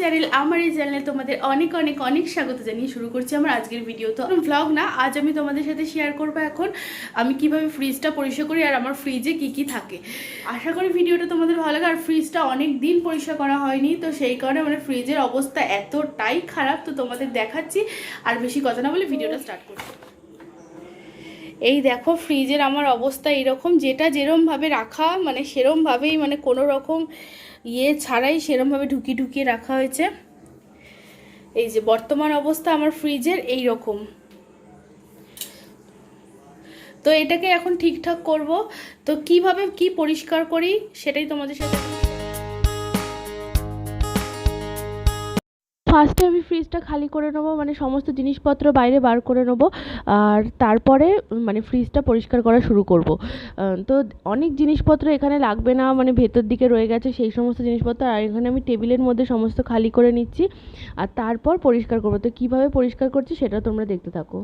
Channel আমার এই চ্যানেলে তোমাদের অনেক অনেক অনেক স্বাগত জানিয়ে শুরু করছি আমার আজকের ভিডিও। তো ব্লগ না, আজ আমি তোমাদের সাথে শেয়ার করব এখন আমি কিভাবে ফ্রিজটা পরিষ্কার করি আর আমার ফ্রিজে কি কি থাকে। আশা করি ভিডিওটা তোমাদের ভালো লাগে। আর ফ্রিজটা অনেক দিন পরিষ্কার করা হয়নি, তো সেই কারণে মানে ফ্রিজের অবস্থা এতটাই খারাপ, তো তোমাদের দেখাচ্ছি। আর বেশি কথা না বলে ভিডিওটা স্টার্ট করছি। এই দেখো ফ্রিজের আমার অবস্থা এরকম, যেটা যেরমভাবে রাখা মানে সেরমভাবেই মানে কোনো রকম ছাড়াই সেরমভাবে ঢুকিয়ে রাখা হয়েছে। এই যে বর্তমান অবস্থা আমার ফ্রিজের এই রকম। তো এটাকে এখন ঠিকঠাক করব। তো কিভাবে কি পরিষ্কার করি সেটাই তোমাদের সাথে। ফার্স্টে আমি ফ্রিজটা খালি করে নেবো, মানে সমস্ত জিনিসপত্র বাইরে বার করে নেবো, আর তারপরে মানে ফ্রিজটা পরিষ্কার করা শুরু করব। তো অনেক জিনিসপত্র এখানে লাগবে না, মানে ভেতর দিকে রয়ে গেছে সেই সমস্ত জিনিসপত্র। আর এখানে আমি টেবিলের মধ্যে সমস্ত খালি করে নিচ্ছি আর তারপর পরিষ্কার করবো। তো কীভাবে পরিষ্কার করছি সেটা তোমরা দেখতে থাকো।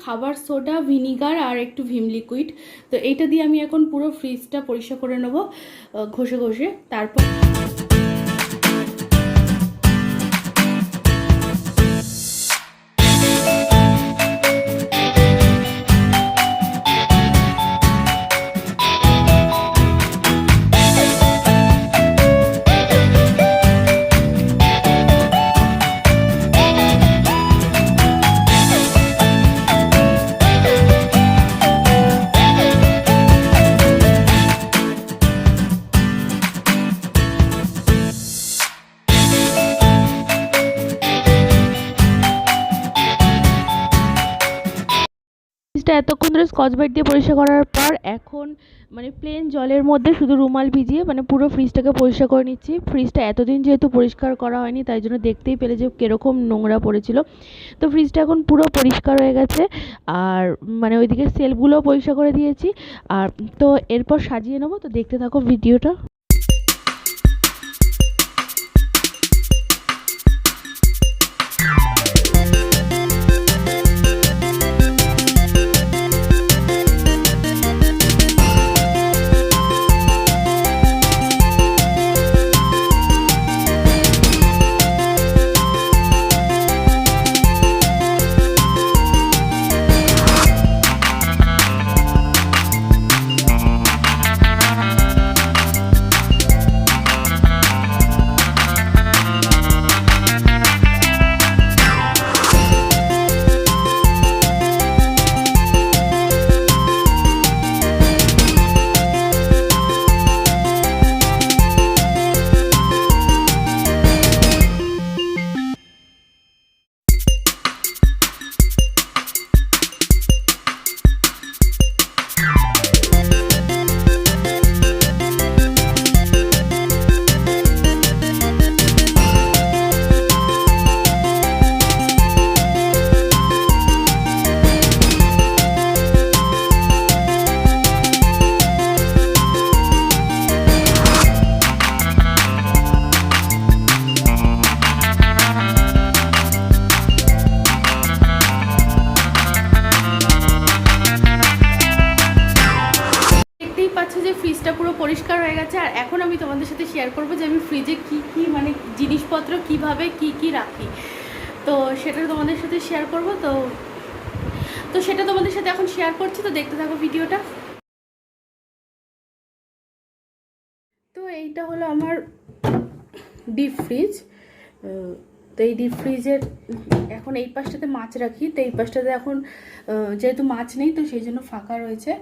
খাবার সোডা, ভিনিগার আর একটু ভিম লিকুইড। তো এইটা দিয়ে আমি এখন পুরো ফ্রিজটা পরিষ্কার করে নেব ঘষে ঘষে। তারপর এতক্ষণ ধরে স্কচ ব্রাইট দিয়ে পরিষ্কার করার পর এখন মানে প্লেন জলের মধ্যে শুধু রুমাল ভিজিয়ে মানে পুরো ফ্রিজটাকে পরিষ্কার করে নিচ্ছি। ফ্রিজটা এতদিন যেহেতু পরিষ্কার করা হয়নি তাই জন্য দেখতেই পেলে যে কীরকম নোংরা পড়েছিল। তো ফ্রিজটা এখন পুরো পরিষ্কার হয়ে গেছে আর মানে ওইদিকে সেলফগুলোও পরিষ্কার করে দিয়েছি। আর তো এরপর সাজিয়ে নেবো, তো দেখতে থাকো ভিডিওটা। ফ্রিজটা পুরো পরিষ্কার হয়ে গেছে। আর এখন আমি তোমাদের সাথে শেয়ার করব যে আমি ফ্রিজে কি কি মানে জিনিসপত্র কিভাবে কি রাখি, তো সেটা তোমাদের সাথে শেয়ার করব। তো সেটা তোমাদের সাথে এখন শেয়ার করছি, তো দেখতে থাকো ভিডিওটা। এইটা হলো আমার ডিপ ফ্রিজ। তো এই ডিপ ফ্রিজের এখন এই পাশটাতে মাছ রাখি, তো এই পাশটাতে এখন যেহেতু মাছ নেই তো সেই জন্য ফাঁকা রয়েছে।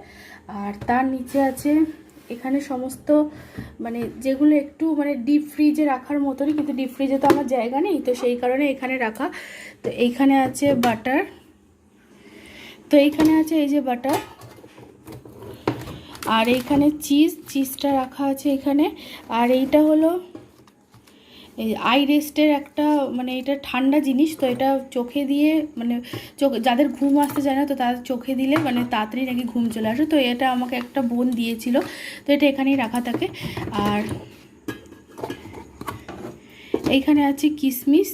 আর তার নিচে আছে এখানে সমস্ত মানে যেগুলো একটু মানে ডিপ ফ্রিজে রাখার মতনই, কিন্তু ডিপ ফ্রিজে তো আমার জায়গা নেই, তো সেই কারণে এখানে রাখা। তো এইখানে আছে বাটার, তো এইখানে আছে এই যে বাটার, আর এইখানে চিজটা রাখা আছে এখানে। আর এইটা হলো এই আই রেস্টের একটা মানে এটা ঠান্ডা জিনিস, তো এটা চোখে দিয়ে মানে যাদের ঘুম আসতে যায় না তো তাদের চোখে দিলে মানে তাড়াতাড়ি নাকি ঘুম চলে আসে, তো এটা আমাকে একটা বোন দিয়েছিল, তো এটা এখানেই রাখা থাকে। আর এইখানে আছে কিশমিশ,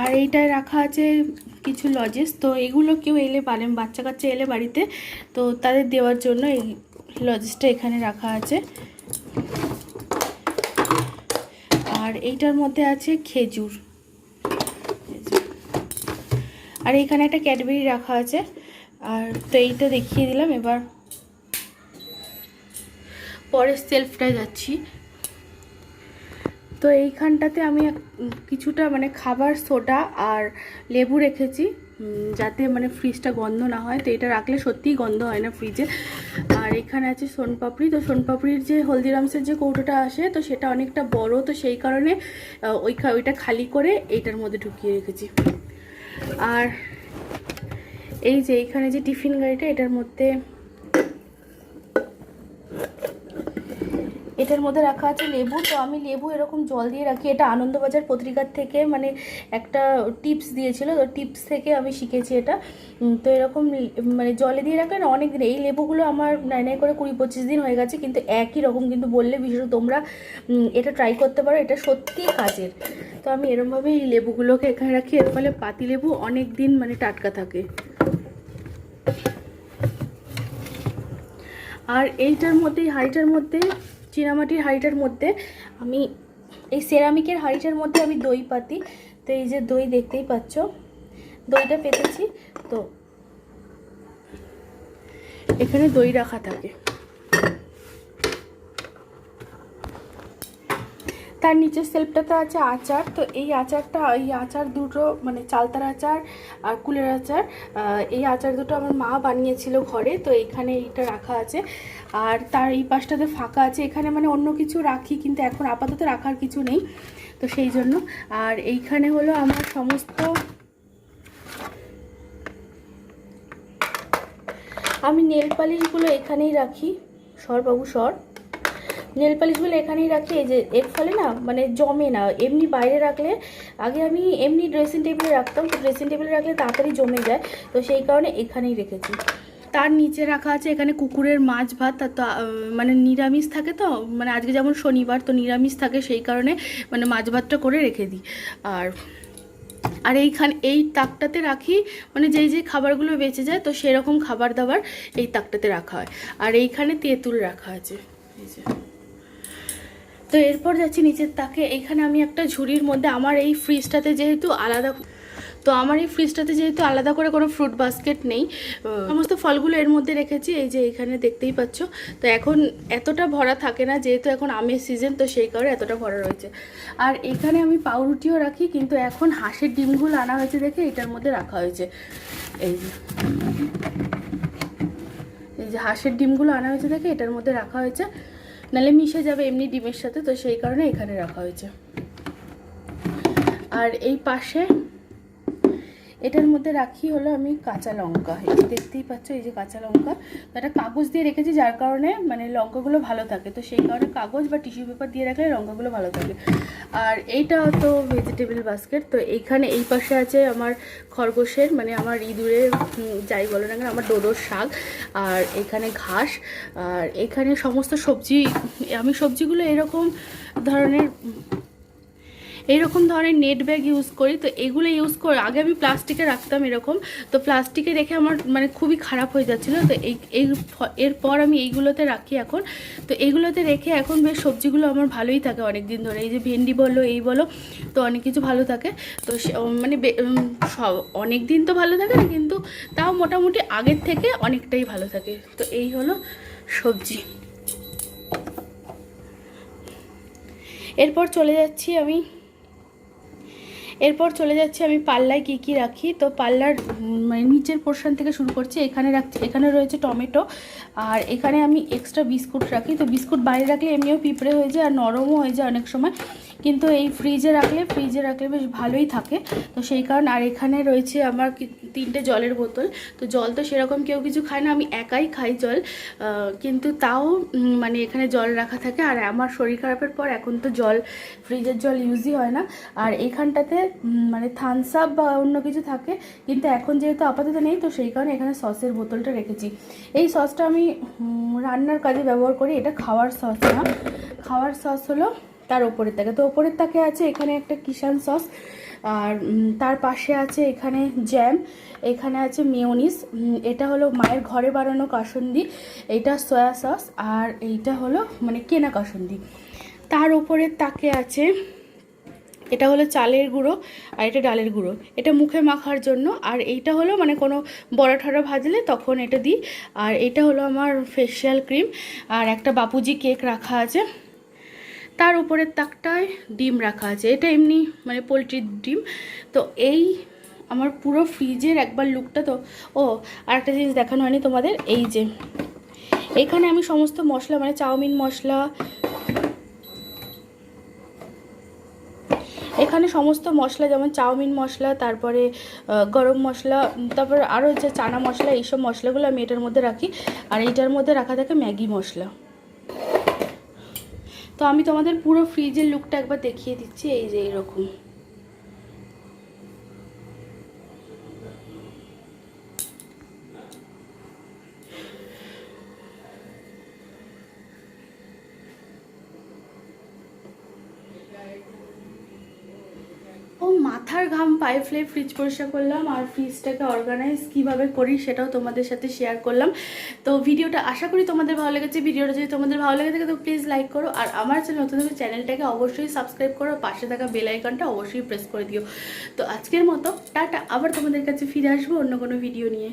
আর এইটায় রাখা আছে কিছু লজেস। তো এগুলো কেউ এলে পারেন, বাচ্চা কাচ্চা এলে বাড়িতে তো তাদের দেওয়ার জন্য এই লজেসটা এখানে রাখা আছে। আর এইটার মধ্যে আছে খেজুর, আর এইখানে একটা ক্যাডবেরি রাখা আছে। আর তো এইটা দেখিয়ে দিলাম, এবার পরের সেলফটায় যাচ্ছি। তো এইখানটাতে আমি কিছুটা মানে খাবার সোডা আর লেবু রেখেছি যাতে মানে ফ্রিজটা গন্ধ না হয়, তো এটা রাখলে সত্যিই গন্ধ হয় না ফ্রিজে। আর এখানে আছে সোনপাপড়ি, তো সোনপাপড়ির যে হলদিরামসের যে কৌটোটা আসে তো সেটা অনেকটা বড়, তো সেই কারণে ওইটা খালি করে এইটার মধ্যে ঢুকিয়ে রেখেছি। আর এই যে এইখানে যে টিফিন গাড়িটা এটার মধ্যে রাখা আছে লেবু। তো আমি লেবু এরকম জল দিয়ে রাখি, এটা আনন্দবাজার পত্রিকার থেকে মানে একটা টিপস দিয়েছিল, তো টিপস থেকে আমি শিখেছি এটা। তো এরকম মানে জলে দিয়ে রাখলে না অনেক দিন, এই লেবুগুলো আমার নাই করে 20-25 দিন হয়ে গেছে, কিন্তু একই রকম কিন্তু বললে বিশেষ তোমরা এটা ট্রাই করতে পারো, এটা সত্যিই কাজের। তো আমি এরকমভাবে এই লেবুগুলোকে এখানে রাখি, এর ফলে পাতি লেবু অনেক দিন মানে টাটকা থাকে। আর এইটার মধ্যে এই হাঁড়িটার মধ্যে চীনামাটির হাঁড়িটার মধ্যে আমি এই সেরামিকের হাঁড়িটার মধ্যে আমি দই পাতি। তো এই যে দই দেখতেই পাচ্ছ, দইটা পেতেছি, তো এখানে দই রাখা থাকে। তার নিচের সেলফটাতে আছে আচার। তো এই আচার দুটো মানে চালতার আচার আর কুলের আচার, এই আচার দুটো আমার মা বানিয়েছিল ঘরে, তো এইখানে এইটা রাখা আছে। আর তার এই পাশটাতে ফাঁকা আছে, এখানে মানে অন্য কিছু রাখি কিন্তু এখন আপাতত রাখার কিছু নেই, তো সেই জন্য। আর এইখানে হলো আমার সমস্ত আমি নেল পালিশগুলো এখানেই রাখি, বাবু সর নেল পালিশগুলো এখানেই রাখি। এই যে এর ফলে না মানে জমে না, এমনি বাইরে রাখলে আগে আমি এমনি ড্রেসিং টেবিলে রাখতাম, তো ড্রেসিং টেবিলে রাখলে তাড়াতাড়ি জমে যায়, তো সেই কারণে এখানেই রেখেছি। তার নিচে রাখা আছে এখানে কুকুরের মাছ ভাত, তো মানে নিরামিষ থাকে, তো মানে আজকে যেমন শনিবার তো নিরামিষ থাকে, সেই কারণে মানে মাছ ভাতটা করে রেখে দিই। আর এইখানে এই তাকটাতে রাখি মানে যেই খাবারগুলো বেঁচে যায় তো সেরকম খাবার দাবার এই তাকটাতে রাখা হয়। আর এইখানে তেঁতুল রাখা আছে, এই যে। তো এরপর যাচ্ছি নিচের তাকে, এইখানে আমি একটা ঝুড়ির মধ্যে আমার এই ফ্রিজটাতে যেহেতু আলাদা করে কোনো ফ্রুট বাস্কেট নেই, সমস্ত ফলগুলো এর মধ্যে রেখেছি, এই যে এইখানে দেখতেই পাচ্ছ। তো এখন এতটা ভরা থাকে না যেহেতু এখন আমের সিজন, তো সেই কারণে এতটা ভরা রয়েছে। আর এখানে আমি পাউরুটিও রাখি, কিন্তু এখন হাঁসের ডিমগুলো আনা হয়েছে দেখে এটার মধ্যে রাখা হয়েছে। এই যে হাঁসের ডিমগুলো আনা হয়েছে দেখে এটার মধ্যে রাখা হয়েছে, নাহলে মিশে যাবে এমনি ডিমের সাথে, তো সেই কারণে এখানে রাখা হয়েছে। আর এই পাশে এটার মধ্যে রাখি হলো আমি কাঁচা লঙ্কা, এই দেখতেই পাচ্ছ এই যে কাঁচা লঙ্কা, তো একটা কাগজ দিয়ে রেখেছি যার কারণে মানে লঙ্কাগুলো ভালো থাকে, তো সেই কারণে কাগজ বা টিস্যু পেপার দিয়ে রাখলে লঙ্কাগুলো ভালো থাকে। আর এইটা তো ভেজিটেবল বাস্কেট, তো এইখানে এই পাশে আছে আমার খরগোশের মানে আমার ইঁদুরের যাই বলো না কেন আমার ডোডোর শাক, আর এখানে ঘাস, আর এখানে সমস্ত সবজি, আমি সবজিগুলো এরকম ধরনের এইরকম ধরনের নেট ব্যাগ ইউজ করি। তো এগুলো ইউজ করে আগে আমি প্লাস্টিকে রাখতাম এরকম, তো প্লাস্টিকে রেখে আমার মানে খুবই খারাপ হয়ে যাচ্ছিলো। তো এরপর আমি এইগুলোতে রাখি এখন। তো এইগুলোতে রেখে এখন বেশ সবজিগুলো আমার ভালোই থাকে অনেক দিন ধরে। এই যে ভেন্ডি বলো এই বলো, তো অনেক কিছু ভালো থাকে। তো মানে সব অনেক দিন তো ভালো থাকে না, কিন্তু তাও মোটামুটি আগের থেকে অনেকটাই ভালো থাকে। তো এই হলো সবজি। এরপর চলে যাচ্ছি আমি পাল্লায় কি কি রাখি। তো পাল্লার মানে নিচের পোর্শন থেকে শুরু করছি। এখানে রয়েছে টমেটো, আর এখানে আমি এক্সট্রা বিস্কুট রাখি। তো বিস্কুট বাইরে রাখলে এমনিও পিঁপড়ে হয়ে যায় আর নরমও হয়ে যায় অনেক সময়, কিন্তু এই ফ্রিজে রাখলে বেশ ভালোই থাকে। তো সেই কারণ। আর এখানে রয়েছে আমার 3টে জলের বোতল। তো জল তো সেরকম কেউ কিছু খায় না, আমি একাই খাই জল, কিন্তু তাও মানে এখানে জল রাখা থাকে। আর আমার শরীর খারাপের পর এখন তো ফ্রিজের জল ইউজই হয় না। আর এইখানটাতে মানে থামস আপ বা অন্য কিছু থাকে, কিন্তু এখন যেহেতু আপাতত নেই, তো সেই কারণে এখানে সসের বোতলটা রেখেছি। এই সসটা আমি রান্নার কাজে ব্যবহার করি। এটা খাওয়ার সস না, খাওয়ার সস হলো তার ওপরের তাকে। তো ওপরের তাকে আছে এখানে একটা কিষান সস, আর তার পাশে আছে এখানে জ্যাম, এখানে আছে মেয়োনিজ, এটা হলো মায়ের ঘরে বানানো কাসুন্দি, এটা সয়া সস, আর এইটা হলো মানে কেনা কাসুন্দি। তার ওপরের তাকে আছে, এটা হলো চালের গুঁড়ো আর এটা ডালের গুঁড়ো, এটা মুখে মাখার জন্য। আর এইটা হলো মানে কোনো বড়া ঠড়া ভাজলে তখন এটা দিই। আর এটা হলো আমার ফেশিয়াল ক্রিম, আর একটা বাপুজি কেক রাখা আছে। তার উপরের তাকটায় ডিম রাখা আছে, এটা এমনি মানে পোলট্রির ডিম। তো এই আমার পুরো ফ্রিজের একবার লুকটা। তো আর একটা জিনিস দেখানো হয়নি তোমাদের, এই যে এখানে আমি সমস্ত মশলা মানে চাউমিন মশলা, এখানে সমস্ত মশলা যেমন চাউমিন মশলা, তারপরে গরম মশলা, তারপর আরও হচ্ছে চানা মশলা, এইসব মশলাগুলো আমি এটার মধ্যে রাখি। আর এইটার মধ্যে রাখা থাকে ম্যাগি মশলা। তো আমি তোমাদের পুরো ফ্রিজের লুকটা একবার দেখিয়ে দিচ্ছি। এই যে এরকম। মাথার ঘাম পায়ে ফেলে ফ্রিজ পরিষ্কার করলাম, আর ফ্রিজটাকে অর্গানাইজ কীভাবে করি সেটাও তোমাদের সাথে শেয়ার করলাম। তো ভিডিওটা আশা করি তোমাদের ভালো লেগেছে। ভিডিওটা যদি তোমাদের ভালো লেগে থাকে তো প্লিজ লাইক করো, আর আমার নতুন চ্যানেলটাকে অবশ্যই সাবস্ক্রাইব করো, পাশে থাকা বেল আইকনটা অবশ্যই প্রেস করে দিও। তো আজকের মতো টাটা, আবার তোমাদের কাছে ফিরে আসবো অন্য কোনো ভিডিও নিয়ে।